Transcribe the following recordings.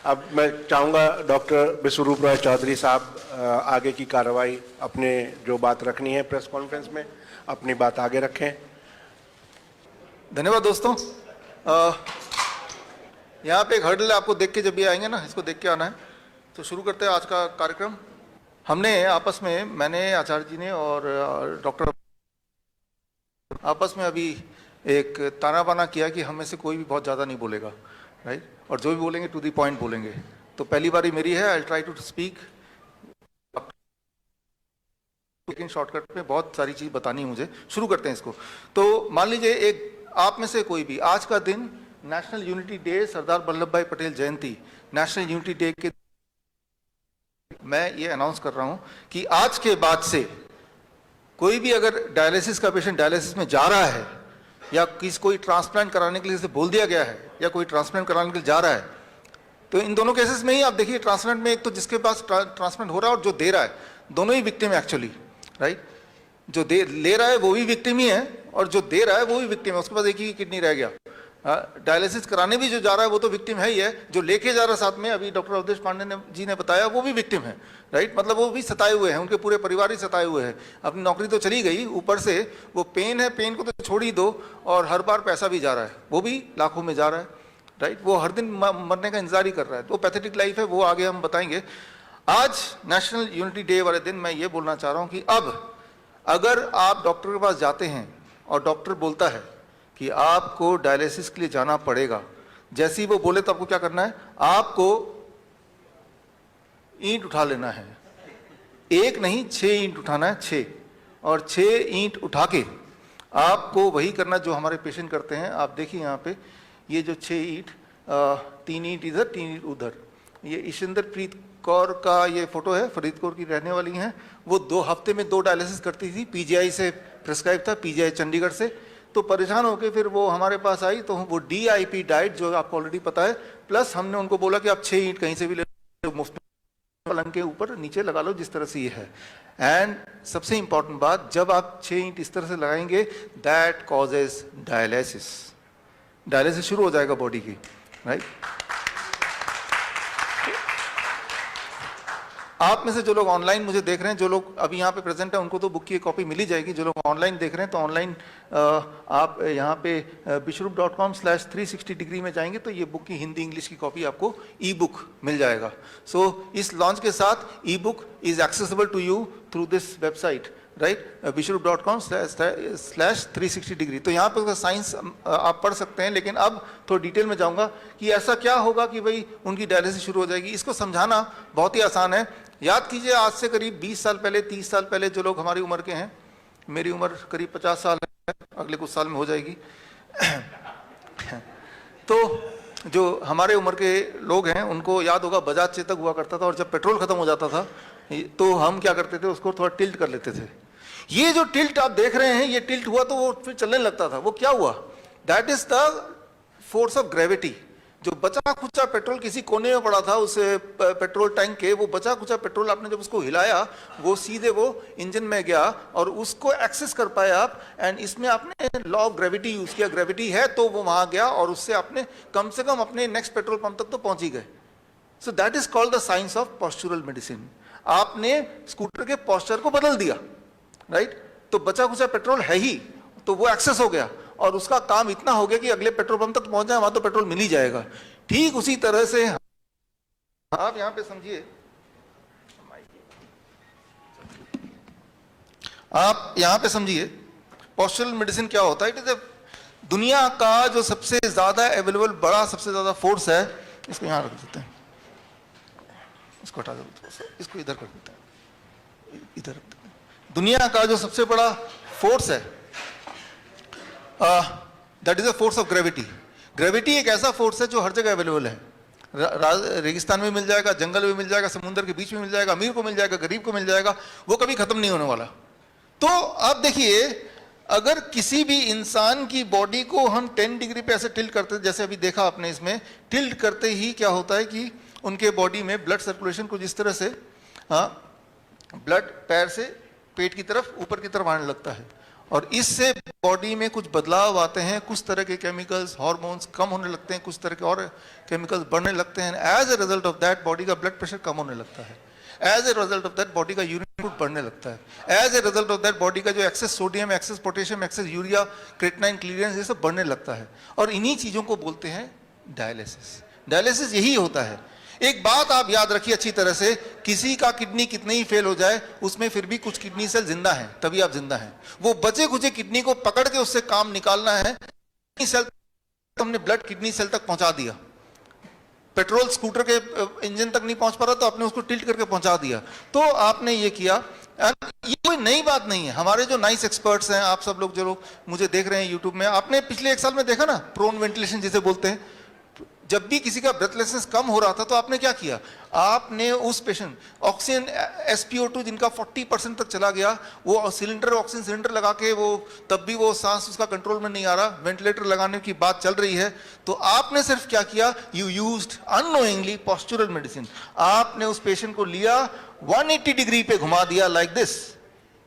अब मैं चाहूँगा डॉक्टर विश्वरूप राय चौधरी साहब आगे की कार्रवाई, अपने जो बात रखनी है प्रेस कॉन्फ्रेंस में, अपनी बात आगे रखें। धन्यवाद दोस्तों। यहाँ पे एक हर्डल आपको देख के जब ये आएंगे ना, इसको देख के आना है। तो शुरू करते हैं आज का कार्यक्रम। हमने आपस में, मैंने, आचार्य जी ने और डॉक्टर आपस में अभी एक ताना बाना किया कि हम में से कोई भी बहुत ज़्यादा नहीं बोलेगा, राइट, और जो भी बोलेंगे टू द पॉइंट बोलेंगे। तो पहली बारी मेरी है, आई ट्राई टू स्पीक, लेकिन शॉर्टकट में बहुत सारी चीज़ बतानी है मुझे। शुरू करते हैं इसको। तो मान लीजिए एक आप में से कोई भी, आज का दिन national unity day, Sardar Vallabh भाई पटेल जयंती, नेशनल यूनिटी डे के मैं ये अनाउंस कर रहा हूं कि आज के बाद से कोई भी अगर डायलिसिस का पेशेंट डायलिसिस में जा रहा है या कोई ट्रांसप्लांट कराने के लिए से बोल दिया गया है या कोई ट्रांसप्लांट कराने के लिए जा रहा है, तो इन दोनों केसेस में ही आप देखिए, ट्रांसप्लांट में एक तो जिसके पास ट्रांसप्लांट हो रहा है और जो दे रहा है, दोनों ही विक्टिम है एक्चुअली, राइट। जो ले रहा है वो भी विक्टिम ही है और जो दे रहा है वो भी विक्टिम है, उसके पास एक ही किडनी रह गया। डायलिसिस कराने भी जो जा रहा है वो तो विक्टिम है ही है, जो लेके जा रहा है साथ में, अभी डॉक्टर अवधेश पांडे जी ने बताया, वो भी विक्टिम है, राइट। मतलब वो भी सताए हुए हैं, उनके पूरे परिवार ही सताए हुए हैं। अपनी नौकरी तो चली गई, ऊपर से वो पेन है, पेन को तो छोड़ ही दो, और हर बार पैसा भी जा रहा है, वो भी लाखों में जा रहा है, राइट। वो हर दिन मरने का इंतजार ही कर रहा है। वो पैथेटिक लाइफ है, वो आगे हम बताएंगे। आज नेशनल यूनिटी डे वाले दिन मैं ये बोलना चाह रहा हूँ कि अब अगर आप डॉक्टर के पास जाते हैं और डॉक्टर बोलता है कि आपको डायलिसिस के लिए जाना पड़ेगा, जैसे ही वो बोले तो आपको क्या करना है, आपको ईंट उठा लेना है। एक नहीं, 6 ईंट उठाना है, 6, और 6 ईंट उठा के आपको वही करना जो हमारे पेशेंट करते हैं। आप देखिए यहाँ पे ये जो 6 ईंट, 3 ईंट इधर, 3 ईंट उधर, ये ईशिंदर प्रीत कौर का ये फोटो है, फरीदकोट की रहने वाली हैं। वो 2 हफ्ते में 2 डायलिसिस करती थी, पीजीआई से प्रिस्क्राइब था, पीजीआई चंडीगढ़ से। तो परेशान होकर फिर वो हमारे पास आई, तो वो DIP डाइट जो आपको ऑलरेडी पता है, प्लस हमने उनको बोला कि आप 6 ईंट कहीं से भी ले लो, मुफ्त में पलंग के ऊपर नीचे लगा लो, जिस तरह से ये है। एंड सबसे इंपॉर्टेंट बात, जब आप 6 ईंट इस तरह से लगाएंगे, दैट कॉजेज डायलिसिस, डायलिसिस शुरू हो जाएगा बॉडी की, राइट। आप में से जो लोग ऑनलाइन मुझे देख रहे हैं, जो लोग अभी यहाँ पे प्रेजेंट है, उनको तो बुक की कॉपी मिल ही जाएगी। जो लोग ऑनलाइन देख रहे हैं, तो ऑनलाइन आप यहाँ पे bishrup.com/360 में जाएंगे तो ये बुक की हिंदी इंग्लिश की कॉपी आपको ई बुक मिल जाएगा। सो इस लॉन्च के साथ e book is accessible to you through this website, right, bishrup.com/360। तो यहाँ पे साइंस आप पढ़ सकते हैं, लेकिन अब थोड़ा डिटेल में जाऊँगा कि ऐसा क्या होगा कि भाई उनकी डायलिसिस शुरू हो जाएगी। इसको समझाना बहुत ही आसान है। याद कीजिए, आज से करीब 20 साल पहले, 30 साल पहले, जो लोग हमारी उम्र के हैं, मेरी उम्र करीब 50 साल है, अगले कुछ साल में हो जाएगी। तो जो हमारे उम्र के लोग हैं उनको याद होगा बजाज चेतक हुआ करता था, और जब पेट्रोल खत्म हो जाता था तो हम क्या करते थे, उसको थोड़ा टिल्ट कर लेते थे। ये जो टिल्ट आप देख रहे हैं, ये टिल्ट हुआ तो वो फिर चलने लगता था। वो क्या हुआ? That is the force of gravity. जो बचा खुचा पेट्रोल किसी कोने में पड़ा था उस पेट्रोल टैंक के, वो बचा खुचा पेट्रोल आपने जब उसको हिलाया, वो सीधे वो इंजन में गया और उसको एक्सेस कर पाए आप। एंड इसमें आपने लॉ ऑफ ग्रेविटी यूज किया, ग्रेविटी है तो वो वहां गया और उससे आपने कम से कम अपने नेक्स्ट पेट्रोल पंप तक तो पहुंच ही गए। So that is called the science of postural medicine. आपने स्कूटर के पॉस्चर को बदल दिया, राइट। तो बचा खुचा पेट्रोल है ही, तो वो एक्सेस हो गया और उसका काम इतना हो गया कि अगले पेट्रोल पंप तक पहुंच जाए, वहां तो पेट्रोल मिल ही जाएगा। ठीक उसी तरह से आप यहां पे समझिए, आप यहां पे समझिए पॉस्चरल मेडिसिन क्या होता है। इट इज दुनिया का जो सबसे ज्यादा अवेलेबल बड़ा, सबसे ज्यादा फोर्स है। इसको यहां रख देते हैं, इसको हटा देते हैं, इसको इधर कर देते हैं, इधर रख देते हैं। दुनिया का जो सबसे बड़ा फोर्स है, that is the force of gravity. Gravity एक ऐसा फोर्स है जो हर जगह अवेलेबल है। रेगिस्तान में मिल जाएगा, जंगल में मिल जाएगा, समुद्र के बीच में मिल जाएगा, अमीर को मिल जाएगा, गरीब को मिल जाएगा, वो कभी खत्म नहीं होने वाला। तो आप देखिए, अगर किसी भी इंसान की बॉडी को हम 10 डिग्री पे ऐसे टिल्ट करते, जैसे अभी देखा आपने इसमें, टिल्ट करते ही क्या होता है कि उनके बॉडी में ब्लड सर्कुलेशन को जिस तरह से ब्लड पैर से पेट की तरफ, ऊपर की तरफ आने लगता है। और इससे बॉडी में कुछ बदलाव आते हैं, कुछ तरह के केमिकल्स, हार्मोन्स कम होने लगते हैं, कुछ तरह के और केमिकल्स बढ़ने लगते हैं। As a result of that body का ब्लड प्रेशर कम होने लगता है। As a result of that body का यूरिन आउटपुट बढ़ने लगता है। As a result of that body का जो excess sodium, excess potassium, excess urea, creatinine clearance, ये सब बढ़ने लगता है। और इन्हीं चीज़ों को बोलते हैं डायलिसिस। डायलिसिस यही होता है। एक बात आप याद रखिए अच्छी तरह से, किसी का किडनी कितने ही फेल हो जाए, उसमें फिर भी कुछ किडनी सेल जिंदा हैं, तभी आप जिंदा हैं। वो बचे खुचे किडनी को पकड़ के उससे काम निकालना है। किडनी सेल हमने ब्लड किडनी सेल तक पहुंचा दिया। पेट्रोल स्कूटर के इंजन तक नहीं पहुंच पा रहा तो आपने उसको टिल्ट करके पहुंचा दिया। तो आपने ये किया। ये कोई नई बात नहीं है। हमारे जो नाइस एक्सपर्ट्स हैं, आप सब लोग जो लोग मुझे देख रहे हैं यूट्यूब में, आपने पिछले 1 साल में देखा ना, प्रोन वेंटिलेशन जिसे बोलते हैं। जब भी किसी का ब्रेथलेसनेस कम हो रहा था तो आपने क्या किया, आपने उस पेशेंट ऑक्सीजन SpO2 जिनका 40% तक चला गया, वो सिलेंडर, ऑक्सीजन सिलेंडर लगा के, वो तब भी वो सांस उसका कंट्रोल में नहीं आ रहा, वेंटिलेटर लगाने की बात चल रही है, तो आपने सिर्फ क्या किया, you used unknowingly postural medicine. आपने उस पेशेंट को लिया, 180 डिग्री पे घुमा दिया, लाइक दिस,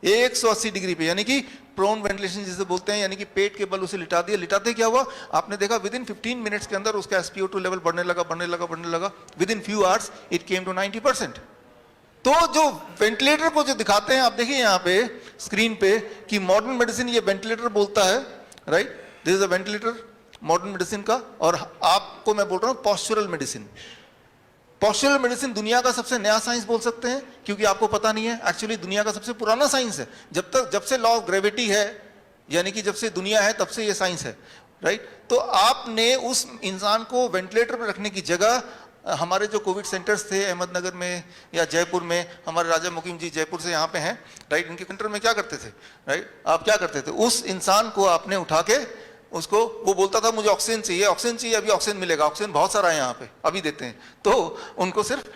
180 डिग्री पे, यानी कि प्रोन वेंटिलेशन जिसे बोलते हैं, यानी कि पेट के बल उसे लिटा दिया। लिटाते क्या हुआ, आपने देखा विद इन 15 मिनट्स के अंदर उसका SpO2 लेवल बढ़ने लगा। Within few hours it came to 90%। तो जो वेंटिलेटर को जो दिखाते हैं, आप देखिए यहाँ पे स्क्रीन पे कि मॉडर्न मेडिसिन ये वेंटिलेटर बोलता है, right, this is a ventilator modern medicine का। और आपको मैं बोल रहा हूँ पोस्चरल मेडिसिन। पोस्चरल मेडिसिन दुनिया का सबसे नया साइंस बोल सकते हैं, क्योंकि आपको पता नहीं है, एक्चुअली दुनिया का सबसे पुराना साइंस है। जब से लॉ ऑफ ग्रेविटी है, यानी कि जब से दुनिया है, तब से ये साइंस है, राइट। तो आपने उस इंसान को वेंटिलेटर पर रखने की जगह, हमारे जो कोविड सेंटर्स थे अहमदनगर में या जयपुर में, हमारे राजा मुकीम जी जयपुर से यहाँ पे हैं, राइट, इनके सेंटर में क्या करते थे, राइट, आप क्या करते थे, उस इंसान को आपने उठा के उसको, वो बोलता था मुझे ऑक्सीजन चाहिए, ऑक्सीजन चाहिए, अभी ऑक्सीजन मिलेगा, ऑक्सीजन बहुत सारा है यहाँ पे, अभी देते हैं। तो उनको सिर्फ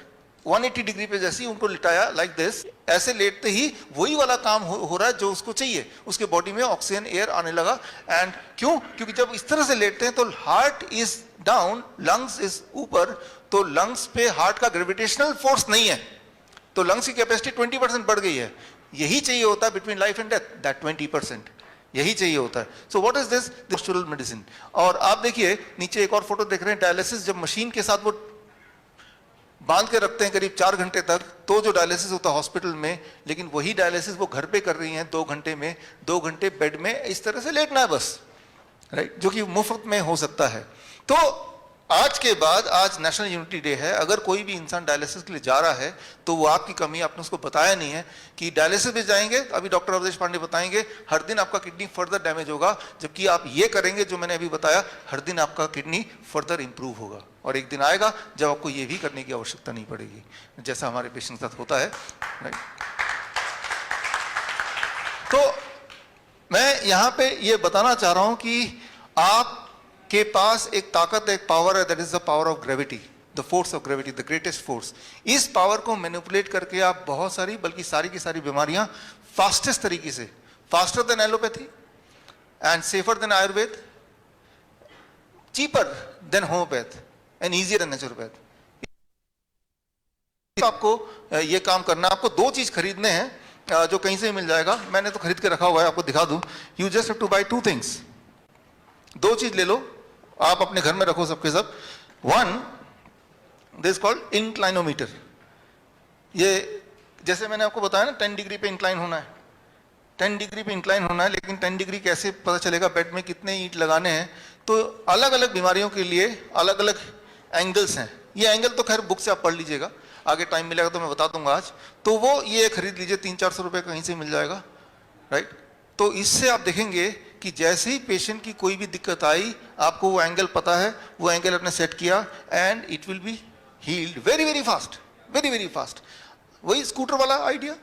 180 डिग्री पे जैसे ही उनको लिटाया, लाइक दिस, ऐसे लेटते ही वही वाला काम हो रहा है जो उसको चाहिए, उसके बॉडी में ऑक्सीजन एयर आने लगा। एंड क्यों, क्योंकि जब इस तरह से लेटते हैं तो heart is down, lungs is ऊपर, तो लंग्स पे हार्ट का ग्रेविटेशनल फोर्स नहीं है, तो लंग्स की कैपेसिटी 20% बढ़ गई है। यही चाहिए होता है between life and death, that 20%, यही चाहिए होता है। So what is this, postural medicine. और आप देखिए नीचे एक और फोटो देख रहे हैं, डायलिसिस जब मशीन के साथ वो बांध के रखते हैं करीब 4 घंटे तक, तो जो डायलिसिस होता है हॉस्पिटल में, लेकिन वही डायलिसिस वो घर पे कर रही हैं 2 घंटे में, 2 घंटे बेड में इस तरह से लेटना है बस, राइट, जो कि मुफ्त में हो सकता है। तो आज के बाद, आज नेशनल यूनिटी डे है, अगर कोई भी इंसान डायलिसिस के लिए जा रहा है तो वो आपकी कमी, आपने उसको बताया नहीं है कि डायलिसिस में जाएंगे, अभी डॉक्टर अवधेश पांडे बताएंगे, हर दिन आपका किडनी फर्दर डैमेज होगा, जबकि आप ये करेंगे जो मैंने अभी बताया, हर दिन आपका किडनी फर्दर इंप्रूव होगा। और एक दिन आएगा जब आपको ये भी करने की आवश्यकता नहीं पड़ेगी, जैसा हमारे पेशेंट के साथ होता है, राइट। तो मैं यहाँ पे ये बताना चाह रहा हूँ कि आप के पास एक ताकत, एक पावर है, that is the power of gravity, the force of gravity, the greatest force. इस पावर को मैनिपुलेट करके आप बहुत सारी, बल्कि सारी की सारी बीमारियां फास्टेस्ट तरीके से, faster than allopathy and safer than Ayurveda, cheaper than homeopath and easier than naturopath, आपको ये काम करना। आपको 2 चीज खरीदने हैं जो कहीं से मिल जाएगा, मैंने तो खरीद के रखा हुआ है, आपको दिखा दूं। You just have to buy 2 things, 2 चीज ले लो, आप अपने घर में रखो सबके सब। 1, दिस कॉल्ड इंक्लाइनोमीटर। ये जैसे मैंने आपको बताया ना 10 डिग्री पे इंक्लाइन होना है, 10 डिग्री पे इंक्लाइन होना है, लेकिन 10 डिग्री कैसे पता चलेगा, बेड में कितने ईंट लगाने हैं। तो अलग अलग बीमारियों के लिए अलग अलग एंगल्स हैं। ये एंगल तो खैर बुक से आप पढ़ लीजिएगा, आगे टाइम मिलेगा तो मैं बता दूंगा आज। तो वो ये खरीद लीजिए, 300-400 रुपये कहीं से मिल जाएगा, राइट। तो इससे आप देखेंगे कि जैसे ही पेशेंट की कोई भी दिक्कत आई, आपको वो एंगल पता है, वो एंगल आपने सेट किया and it will be healed very very fast, very very fast. वही स्कूटर वाला आइडिया,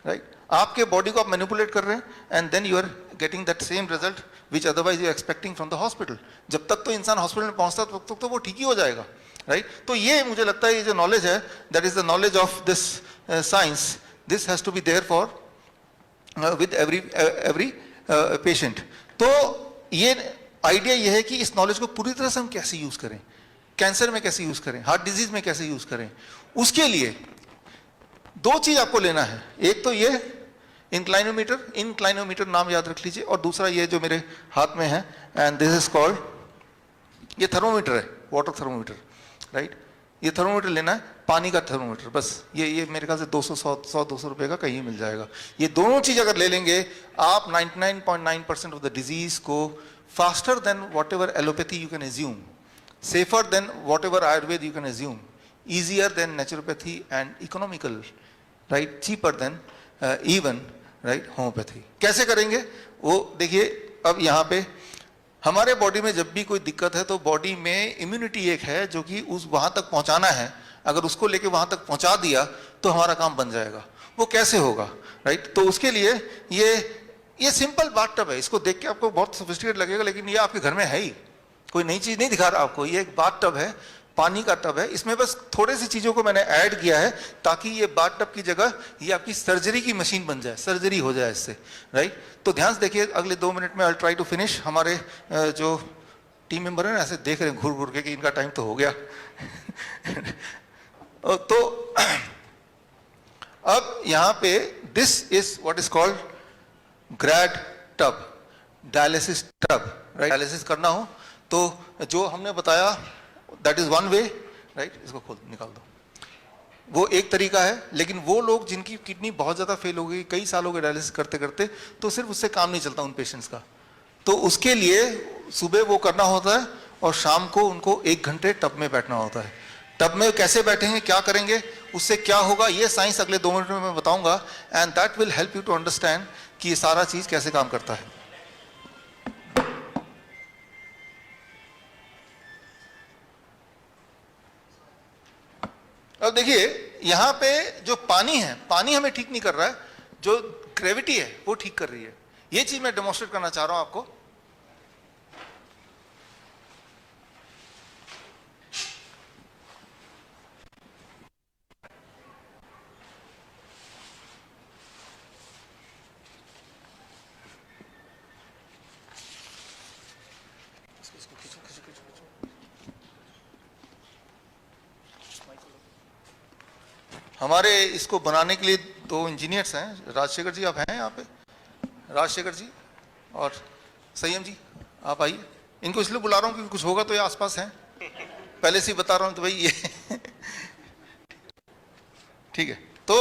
राइट। आपके बॉडी को आप मैनिपुलेट कर रहे हैं and then you are getting that same result which otherwise you expecting from the hospital. जब तक तो इंसान हॉस्पिटल में पहुंचता तब तक तो वो ठीक ही हो जाएगा, राइट। तो ये मुझे लगता है ये जो नॉलेज है, that is the knowledge of this science, this has to be there for with every patient. तो ये आइडिया ये है कि इस नॉलेज को पूरी तरह से हम कैसे यूज करें, कैंसर में कैसे यूज करें, हार्ट डिजीज में कैसे यूज करें। उसके लिए 2 चीज आपको लेना है। एक तो ये इंक्लाइनोमीटर नाम याद रख लीजिए, और दूसरा ये जो मेरे हाथ में है, एंड दिस इज कॉल्ड, ये थर्मोमीटर है, वाटर थर्मोमीटर, राइट। ये थर्मोमीटर लेना है, पानी का थर्मोमीटर, बस ये मेरे ख्याल से 200 रुपए का कहीं मिल जाएगा। ये दोनों चीज अगर ले लेंगे आप 99.9% ऑफ द डिजीज को faster than what ever allopathy you can assume, safer than what ever Ayurveda you can assume, easier than naturopathy and economical, right, cheaper than even, right, homeopathy। कैसे करेंगे वो देखिए। अब यहाँ पे हमारे बॉडी में जब भी कोई दिक्कत है तो बॉडी में इम्यूनिटी एक है जो कि उस वहां तक पहुंचाना है, अगर उसको लेके वहां तक पहुंचा दिया तो हमारा काम बन जाएगा। वो कैसे होगा, राइट। तो उसके लिए ये सिंपल बाथटब है, इसको देख के आपको बहुत सोफिस्टिकेट लगेगा, लेकिन ये आपके घर में है ही, कोई नई चीज नहीं दिखा रहा आपको। ये एक बाथटब है, पानी का टब है, इसमें बस थोड़ी सी चीजों को मैंने ऐड किया है ताकि ये बाथटब की जगह ये आपकी सर्जरी की मशीन बन जाए, सर्जरी हो जाए इससे, राइट। तो ध्यान से देखिए, अगले 2 मिनट में आई ट्राई टू फिनिश। हमारे जो टीम मेंबर है ना ऐसे देख रहे हैं घूर घूर के कि इनका टाइम तो हो गया। तो अब यहाँ पे this is what is called grad tub, dialysis tub, right. Dialysis करना हो तो जो हमने बताया that is one way, right. इसको खोल निकाल दो, वो एक तरीका है। लेकिन वो लोग जिनकी किडनी बहुत ज्यादा फेल हो गई, कई सालों के डायलिसिस करते करते, तो सिर्फ उससे काम नहीं चलता उन पेशेंट्स का, तो उसके लिए सुबह वो करना होता है और शाम को उनको 1 घंटे टब में बैठना होता है। टब में कैसे बैठेंगे, क्या करेंगे, उससे क्या होगा, ये साइंस अगले 2 मिनट में मैं बताऊंगा, and that will help you to understand कि ये सारा चीज कैसे काम करता है। अब देखिए यहां पे जो पानी है, पानी हमें ठीक नहीं कर रहा है, जो ग्रेविटी है वो ठीक कर रही है। ये चीज मैं डेमोन्स्ट्रेट करना चाह रहा हूं आपको। हमारे इसको बनाने के लिए 2 इंजीनियर्स हैं, राजशेखर जी आप हैं यहाँ पे, राजशेखर जी और संयम जी आप आइए। इनको इसलिए बुला रहा हूँ क्योंकि कुछ होगा तो ये आसपास हैं, पहले से ही बता रहा हूँ तो भाई ये ठीक है। तो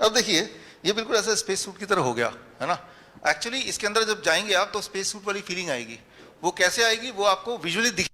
अब देखिए ये बिल्कुल ऐसा स्पेस सूट की तरह हो गया है ना। एक्चुअली इसके अंदर जब जाएंगे आप तो स्पेस सूट वाली फीलिंग आएगी। वो कैसे आएगी वो आपको विजुअली दिख,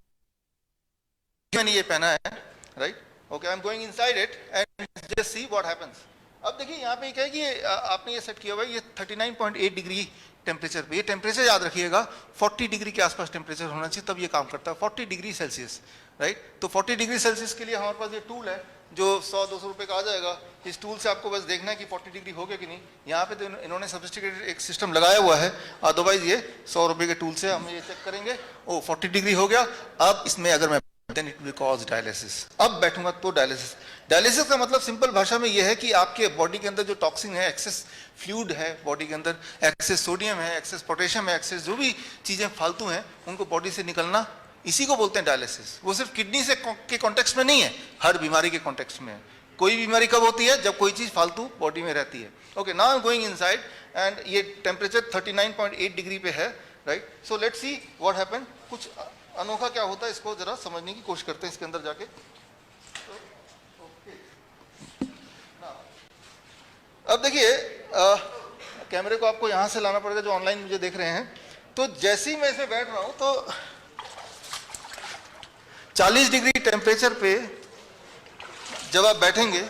मैंने ये पहना है, right. Okay, I am going inside it and just see what happens. अब देखिए यहाँ पे क्या है कि आपने ये सेट किया हुआ है, ये 39.8 डिग्री टेम्परेचर पे। ये टेम्परेचर याद रखिएगा 40 डिग्री के आसपास टेम्परेचर होना चाहिए, तब ये काम करता है, 40 डिग्री सेल्सियस, राइट। तो 40 डिग्री सेल्सियस के लिए हमारे पास ये टूल है जो 100-200 रुपए का आ जाएगा। इस टूल से आपको बस देखना है कि 40 डिग्री हो गया कि नहीं। यहाँ पे तो इन्होंने सोफिस्टिकेटेड एक सिस्टम लगाया हुआ है, अदरवाइज ये 100 रुपए के टूल से हम ये चेक करेंगे, ओ 40 डिग्री हो गया। अब इसमें अगर मैं then it will cause dialysis। अब बैठूंगा तो डायलिसिस। डायलिसिस का मतलब सिंपल भाषा में यह है कि आपके बॉडी के अंदर जो टॉक्सिन है, एक्सेस फ्लूइड है बॉडी के अंदर, एक्सेस सोडियम है, एक्सेस पोटेशियम है, एक्सेस जो भी चीजें फालतू हैं उनको बॉडी से निकलना, इसी को बोलते हैं डायलिसिस। वो सिर्फ किडनी से के कॉन्टेक्स्ट में नहीं है, हर बीमारी के कॉन्टेक्स्ट में है। कोई बीमारी कब होती है, जब कोई चीज फालतू बॉडी में रहती है। Okay, now I am going inside and ये टेम्परेचर 39.8 डिग्री पे है, right. So let's see what happened. कुछ अनोखा क्या होता है इसको जरा समझने की कोशिश करते हैं इसके अंदर जाके। अब देखिए कैमरे को आपको यहां से लाना पड़ेगा जो ऑनलाइन मुझे देख रहे हैं। तो जैसे ही मैं इसमें बैठ रहा हूं तो 40 डिग्री टेम्परेचर पे जब आप बैठेंगे,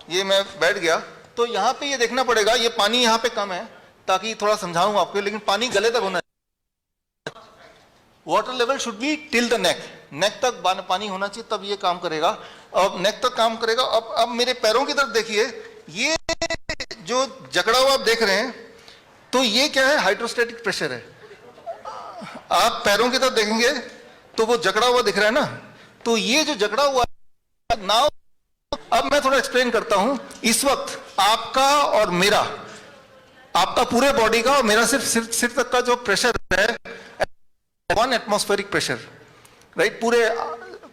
ये मैं बैठ गया तो यहाँ पे ये देखना पड़ेगा, ये पानी यहाँ पे कम है ताकि थोड़ा समझाऊं आपको, लेकिन पानी गले तक होना, water level should be till the neck, neck तक पानी होना चाहिए, तब ये काम करेगा। अब नेक तक काम करेगा। अब मेरे पैरों की तरफ देखिए, ये जो जकड़ा हुआ आप देख रहे हैं, तो ये क्या है, हाइड्रोस्टैटिक प्रेशर है। आप पैरों की तरफ देखेंगे तो वो जकड़ा हुआ दिख रहा है ना, तो ये जो जकड़ा हुआ नाउ, अब मैं थोड़ा एक्सप्लेन करता हूं। इस वक्त आपका और मेरा, आपका पूरे बॉडी का और मेरा सिर्फ सिर तक का जो प्रेशर है 1 एटमॉस्फेरिक प्रेशर, राइट। पूरे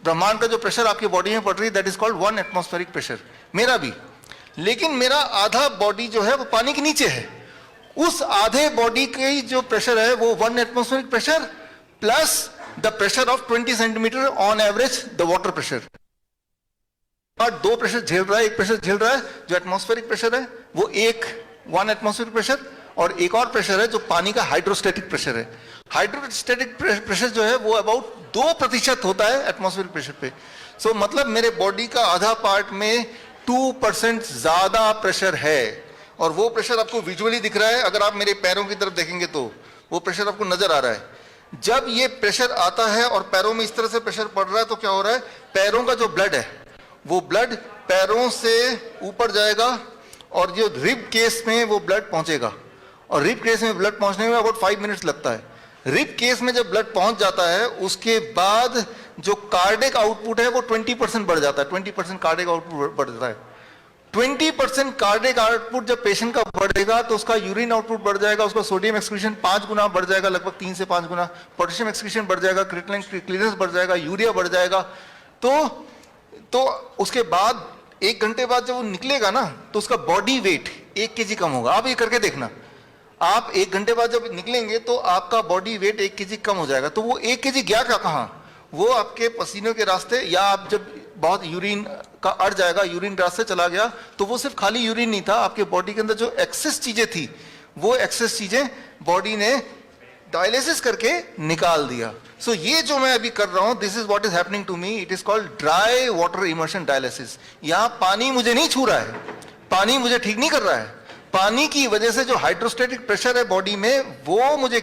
ब्रह्मांड का जो प्रेशर आपकी बॉडी में पड़ रही है that is called 1 atmospheric pressure, मेरा भी। लेकिन मेरा आधा बॉडी जो है वो पानी के नीचे है, उस आधे बॉडी की जो प्रेशर है वो 1 atmospheric pressure plus the pressure of 20 centimetre on average the water pressure. और दो प्रेशर झेल रहा है, एक प्रेशर झेल रहा है जो एटमॉस्फेरिक प्रेशर है वो 1 एटमॉस्फेरिक प्रेशर, और एक और प्रेशर है जो पानी का हाइड्रोस्टैटिक प्रेशर है। हाइड्रोस्टैटिक प्रेशर जो है वो अबाउट 2% होता है एटमॉस्फेरिक प्रेशर पे। सो मतलब मेरे बॉडी का आधा पार्ट में 2% ज्यादा प्रेशर है, और वो प्रेशर आपको विजुअली दिख रहा है। अगर आप मेरे पैरों की तरफ देखेंगे तो वो प्रेशर आपको नजर आ रहा है। जब ये प्रेशर आता है और पैरों में इस तरह से प्रेशर पड़ रहा है तो क्या हो रहा है, पैरों का जो ब्लड है वो ब्लड पैरों से ऊपर जाएगा और जो रिब केस में वो ब्लड पहुंचेगा, और रिब केस में ब्लड पहुंचने में अबाउट 5 मिनट्स लगता है। रिब केस में जब ब्लड पहुंच जाता है उसके बाद जो कार्डिक आउटपुट है वो 20% बढ़ जाता है। 20% कार्डिक आउटपुट बढ़ जाता है। 20% कार्डिक आउटपुट जब पेशेंट का बढ़ेगा तो उसका यूरिन आउटपुट बढ़ जाएगा, उसका सोडियम एक्सक्रीशन 5 गुना बढ़ जाएगा, लगभग 3 से 5 गुना। पोटेशियम एक्सक्रीशन बढ़ जाएगा, क्रिएटिनिन क्लियरेंस बढ़ जाएगा, यूरिया बढ़ जाएगा। तो उसके बाद 1 घंटे बाद जब वो निकलेगा ना तो उसका बॉडी वेट 1 kg कम होगा। आप ये करके देखना, आप 1 घंटे बाद जब निकलेंगे तो आपका बॉडी वेट 1 kg कम हो जाएगा। तो वो 1 kg गया कहाँ, वो आपके पसीनों के रास्ते, या आप जब बहुत यूरिन का अड़ जाएगा, यूरिन रास्ते चला गया तो वो सिर्फ खाली यूरिन नहीं था, आपके बॉडी के अंदर जो एक्सेस चीजें थी वो एक्सेस चीजें बॉडी ने डायलिसिस करके निकाल दिया। सो ये जो मैं अभी कर रहा हूं, this is what is happening to me, it is called dry water immersion dialysis. यहां पानी मुझे नहीं छू रहा है, पानी मुझे ठीक नहीं कर रहा है, पानी की वजह से जो हाइड्रोस्टैटिक प्रेशर है बॉडी में वो मुझे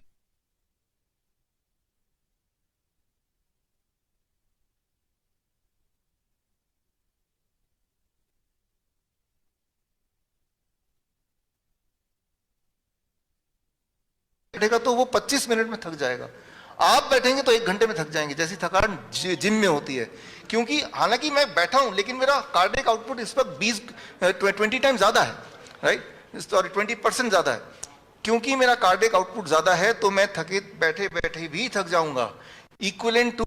बैठेगा तो वो 25 मिनट में थक जाएगा। आप बैठेंगे तो 1 घंटे में थक जाएंगे, जैसी थकान जिम में होती है। क्योंकि हालांकि मैं बैठा हूं लेकिन मेरा कार्डियक आउटपुट इस वक्त 20 टाइम ज्यादा है, राइट, सॉरी 20% ज्यादा है। क्योंकि मेरा कार्डियक आउटपुट ज्यादा है तो मैं थके बैठे बैठे भी थक जाऊंगा, इक्विवेलेंट टू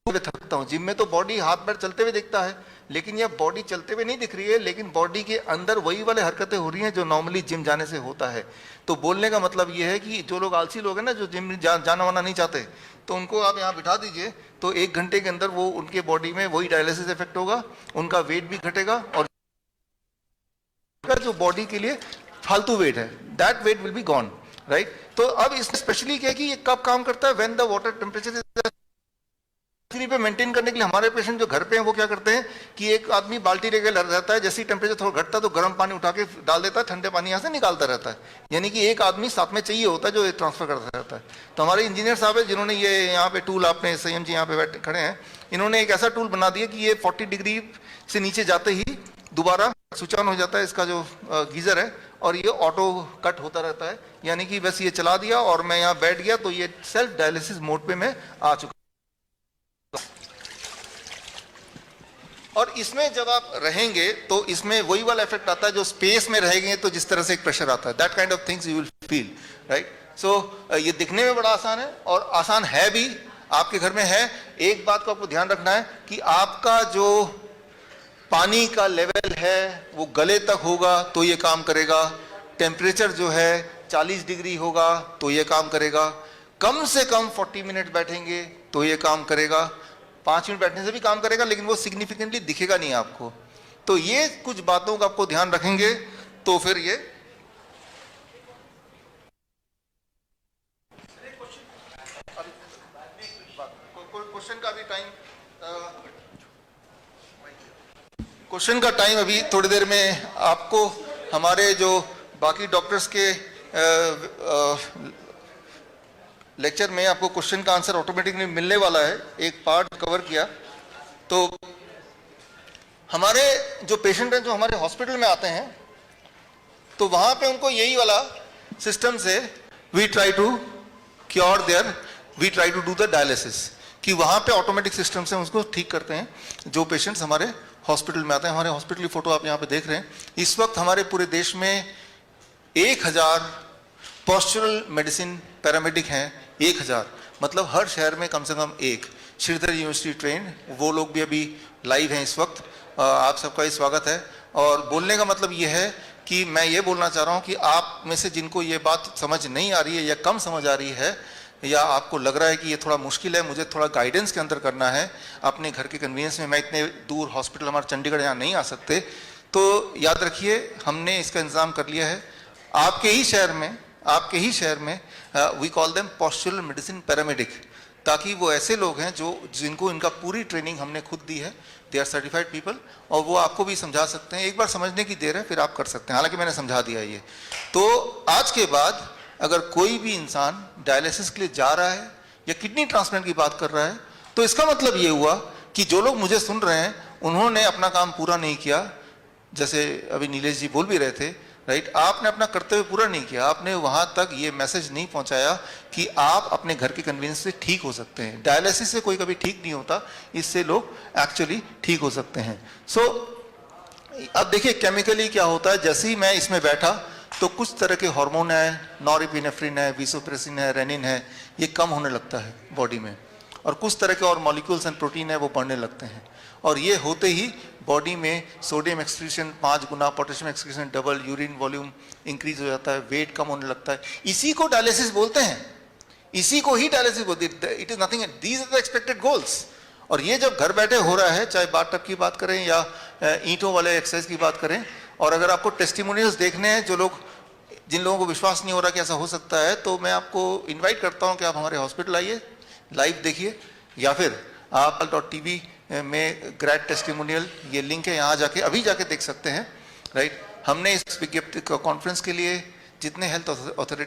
थकता हूं। जिम में तो बॉडी हाथ पैर चलते हुए दिखता है, लेकिन यह बॉडी चलते हुए नहीं दिख रही है, लेकिन बॉडी के अंदर वही वाले हरकतें हो रही हैं जो नॉर्मली जिम जाने से होता है। तो बोलने का मतलब यह है कि जो लोग आलसी लोग हैं ना, जो जिम जाना वाना नहीं चाहते, तो उनको आप यहाँ बिठा दीजिए तो 1 घंटे के अंदर वो उनके बॉडी में वही डायलिसिस इफेक्ट होगा, उनका वेट भी घटेगा, और जो बॉडी के लिए फालतू वेट है that weight will be gone, right. तो अब इसमें स्पेशली क्या है कि ये कब काम करता है, व्हेन द वाटर टेम्परेचर पे मेंटेन करने के लिए हमारे पेशेंट जो घर पे हैं वो क्या करते हैं कि एक आदमी बाल्टी लेके रहता है, जैसे ही टेम्परेचर थोड़ा घटता है तो गर्म पानी उठा के डाल देता है, ठंडे पानी यहाँ से निकालता रहता है। यानी कि एक आदमी साथ में चाहिए होता है जो ट्रांसफर करता रहता है। तो हमारे इंजीनियर साहब है जिन्होंने ये यहाँ पे टूल, आपने संयम जी यहाँ पे बैठे खड़े हैं, इन्होंने एक ऐसा टूल बना दिया कि ये 40 डिग्री से नीचे जाते ही दोबारा स्विच ऑन हो जाता है इसका जो गीजर है, और ये ऑटो कट होता रहता है। यानी कि बस ये चला दिया और मैं यहाँ बैठ गया तो ये सेल्फ डायलिसिस मोड पे मैं आ चुका। और इसमें जब आप रहेंगे तो इसमें वही वाला इफेक्ट आता है जो स्पेस में रहेंगे तो जिस तरह से एक प्रेशर आता है, that kind of things you will feel, right. So ये दिखने में बड़ा आसान है और आसान है भी, आपके घर में है। एक बात को आपको ध्यान रखना है कि आपका जो पानी का लेवल है वो गले तक होगा तो ये काम करेगा, टेम्परेचर जो है 40 डिग्री होगा तो ये काम करेगा, कम से कम 40 मिनट बैठेंगे तो ये काम करेगा, 5 मिनट बैठने से भी काम करेगा, लेकिन वो सिग्निफिकेंटली दिखेगा नहीं आपको। तो ये कुछ बातों का आपको ध्यान रखेंगे तो फिर ये क्वेश्चन का टाइम अभी थोड़ी देर में आपको हमारे जो बाकी डॉक्टर्स के लेक्चर में आपको क्वेश्चन का आंसर ऑटोमेटिकली मिलने वाला है। एक पार्ट कवर किया तो हमारे जो पेशेंट हैं जो हमारे हॉस्पिटल में आते हैं तो वहां पे उनको यही वाला सिस्टम से we try to cure there, we try to do the dialysis, कि वहां पे ऑटोमेटिक सिस्टम से उसको ठीक करते हैं जो पेशेंट्स हमारे हॉस्पिटल में आते हैं। हमारे हॉस्पिटल की फोटो आप यहाँ पे देख रहे हैं। इस वक्त हमारे पूरे देश में 1000 पोस्चरल मेडिसिन पैरामेडिक हैं, 1000, मतलब हर शहर में कम से कम एक। श्रीधर यूनिवर्सिटी ट्रेन, वो लोग भी अभी लाइव हैं इस वक्त। आप सबका ही स्वागत है। और बोलने का मतलब ये है कि मैं ये बोलना चाह रहा हूँ कि आप में से जिनको ये बात समझ नहीं आ रही है या कम समझ आ रही है, या आपको लग रहा है कि ये थोड़ा मुश्किल है, मुझे थोड़ा गाइडेंस के अंदर करना है अपने घर के कन्वीनियंस में, मैं इतने दूर हॉस्पिटल हमारे चंडीगढ़ यहाँ नहीं आ सकते, तो याद रखिए हमने इसका इंतज़ाम कर लिया है। आपके ही शहर में we call them postural medicine paramedic, ताकि वो ऐसे लोग हैं जिनको इनका पूरी ट्रेनिंग हमने खुद दी है, दे आर सर्टिफाइड पीपल, और वो आपको भी समझा सकते हैं। एक बार समझने की देर है, फिर आप कर सकते हैं, हालांकि मैंने समझा दिया ये। तो आज के बाद अगर कोई भी इंसान डायलिसिस के लिए जा रहा है या किडनी ट्रांसप्लांट की बात कर रहा है, तो इसका मतलब ये हुआ कि जो लोग मुझे सुन रहे हैं उन्होंने अपना काम पूरा नहीं किया। जैसे अभी नीलेश जी बोल भी रहे थे, राइट, आपने अपना कर्तव्य पूरा नहीं किया, आपने वहां तक ये मैसेज नहीं पहुंचाया कि आप अपने घर के कन्वीनियंस से ठीक हो सकते हैं। डायलिसिस से कोई कभी ठीक नहीं होता, इससे लोग एक्चुअली ठीक हो सकते हैं। सो अब देखिए केमिकली क्या होता है, जैसे ही मैं इसमें बैठा तो कुछ तरह के हार्मोन है, नॉरएपिनेफ्रिन है, वीसोप्रेसिन है, रेनिन है, ये कम होने लगता है बॉडी में, और कुछ तरह के और मॉलिक्यूल्स एंड प्रोटीन है वो बढ़ने लगते हैं, और ये होते ही बॉडी में सोडियम एक्सक्रीशन 5 गुना, potassium excretion double, urine volume increase हो जाता है, वेट कम होने लगता है। इसी को डायलिसिस बोलते हैं, इसी को ही डायलिसिस बोलते हैं। It is nothing, these are the expected goals. और ये जब घर बैठे हो रहा है, चाहे बाथ टब की बात करें या ईंटों वाले एक्सरसाइज की बात करें, और अगर आपको टेस्टिमोनियल्स देखने हैं जिन लोगों को विश्वास नहीं हो रहा कि ऐसा हो सकता है, तो मैं आपको इनवाइट करता हूं कि आप हमारे हॉस्पिटल आइए, लाइव देखिए, या फिर आप .tv में ग्रैड टेस्टिमोनियल, ये लिंक है, यहाँ जाके अभी जाके देख सकते हैं, राइट। हमने इस विज्ञप्ति कॉन्फ्रेंस के लिए जितने हेल्थ अथॉरिटी